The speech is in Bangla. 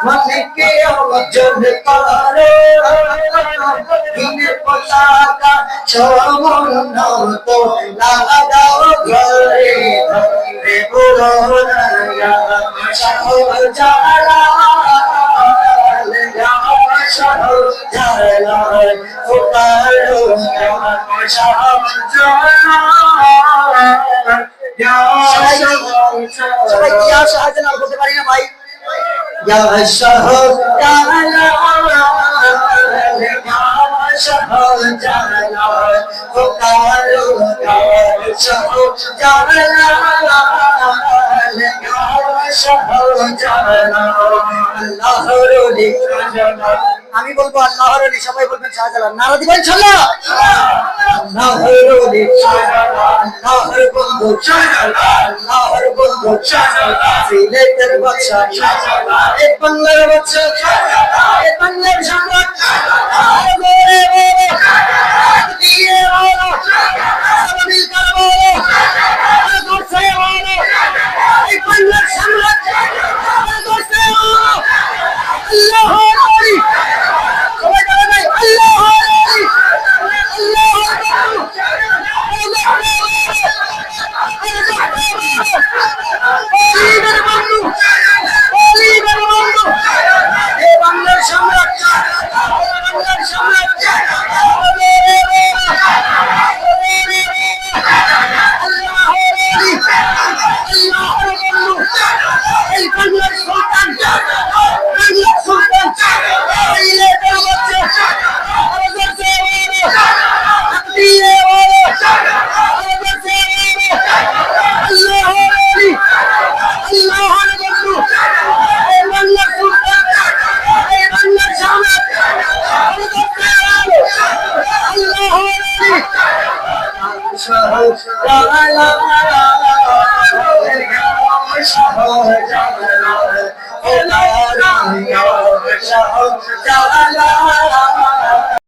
মনকে অর্জন করো দিনের পতাকা সমুন্নত লাগাও ঘরে ঘরে পুরোনায়া শাহজালাল শাহজালাল পুকারো শাহজালাল সবাই ইয়া শাহজালাল বলতে পারি না ভাই ইয়া শাহজালাল পুকারো শাহজালাল আমি বলবো আল্লাহর ওলি সবাই বলবেন শাহজালাল নারা দিবেন ইনশাআল্লাহ আল্লাহর ওলি আল্লাহর বন্ধু আল্লাহর বন্ধু সিলেটের বাদশা এ বাংলার বাদশা এ বাংলার সম্রাট দিয়ে বলো মিল কর বলো দোষে বলো এই বাংলার সম্রাট দোষে বলো আল্লাহর ওলি সবাই বলে ভাই আল্লাহর ওলি বাংলার সম্রাট বাংলার সম্রাট এই বাংলার সুলতান বাংলার সুলতান শাহজালাল